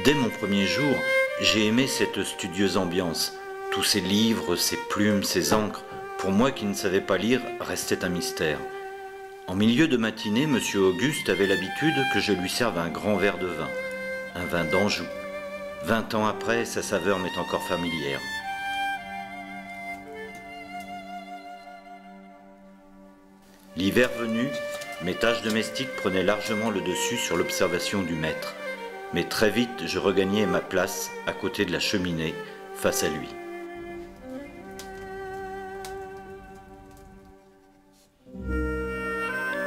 Dès mon premier jour, j'ai aimé cette studieuse ambiance. Tous ces livres, ces plumes, ces encres, pour moi qui ne savais pas lire, restaient un mystère. En milieu de matinée, M. Auguste avait l'habitude que je lui serve un grand verre de vin, un vin d'Anjou. 20 ans après, sa saveur m'est encore familière. L'hiver venu, mes tâches domestiques prenaient largement le dessus sur l'observation du maître. Mais très vite, je regagnais ma place à côté de la cheminée, face à lui.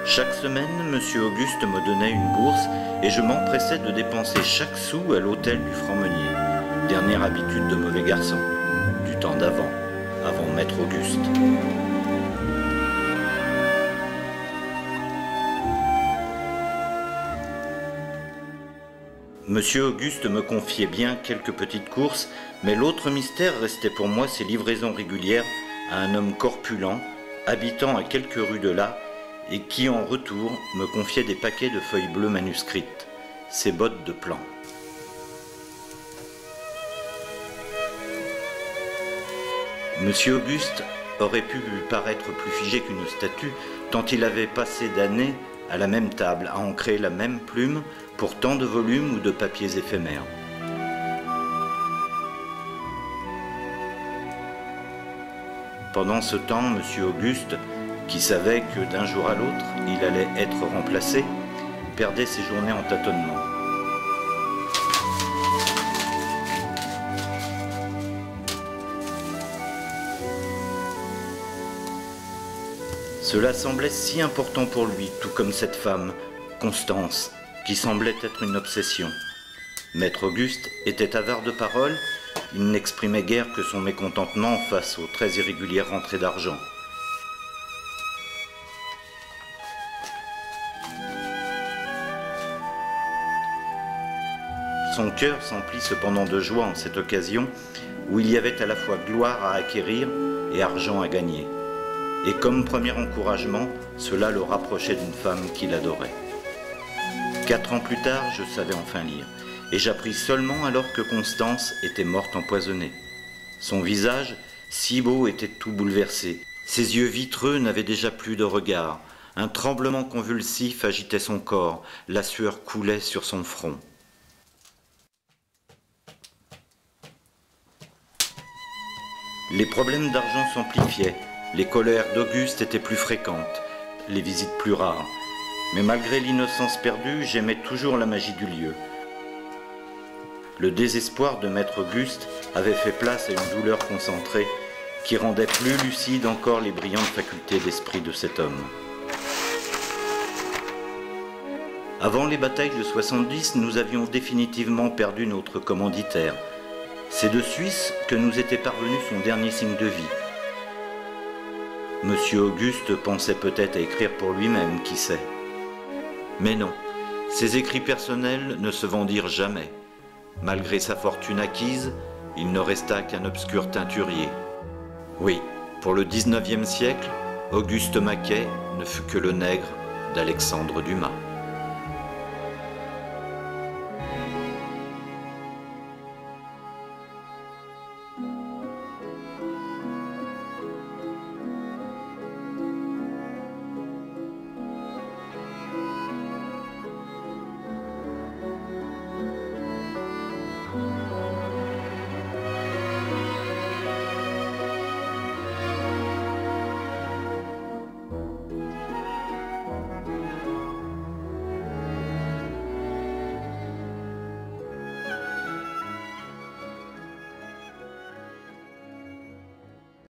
Chaque semaine, M. Auguste me donnait une bourse et je m'empressais de dépenser chaque sou à l'hôtel du Franc-Meunier. Dernière habitude de mauvais garçon, du temps d'avant, avant Maître Auguste. Monsieur Auguste me confiait bien quelques petites courses, mais l'autre mystère restait pour moi ses livraisons régulières à un homme corpulent, habitant à quelques rues de là, et qui en retour me confiait des paquets de feuilles bleues manuscrites, ses bottes de plan. Monsieur Auguste aurait pu lui paraître plus figé qu'une statue, tant il avait passé d'années à la même table, à ancrer la même plume pour tant de volumes ou de papiers éphémères. Pendant ce temps, M. Auguste, qui savait que d'un jour à l'autre, il allait être remplacé, perdait ses journées en tâtonnement. Cela semblait si important pour lui, tout comme cette femme, Constance, qui semblait être une obsession. Maître Auguste était avare de paroles, il n'exprimait guère que son mécontentement face aux très irrégulières rentrées d'argent. Son cœur s'emplit cependant de joie en cette occasion où il y avait à la fois gloire à acquérir et argent à gagner. Et comme premier encouragement, cela le rapprochait d'une femme qu'il adorait. 4 ans plus tard, je savais enfin lire, et j'appris seulement alors que Constance était morte empoisonnée. Son visage, si beau, était tout bouleversé. Ses yeux vitreux n'avaient déjà plus de regard. Un tremblement convulsif agitait son corps, la sueur coulait sur son front. Les problèmes d'argent s'amplifiaient, les colères d'Auguste étaient plus fréquentes, les visites plus rares. Mais malgré l'innocence perdue, j'aimais toujours la magie du lieu. Le désespoir de Maître Auguste avait fait place à une douleur concentrée qui rendait plus lucides encore les brillantes facultés d'esprit de cet homme. Avant les batailles de 70, nous avions définitivement perdu notre commanditaire. C'est de Suisse que nous était parvenu son dernier signe de vie. Monsieur Auguste pensait peut-être à écrire pour lui-même, qui sait. Mais non, ses écrits personnels ne se vendirent jamais. Malgré sa fortune acquise, il ne resta qu'un obscur teinturier. Oui, pour le 19e siècle, Auguste Maquet ne fut que le nègre d'Alexandre Dumas.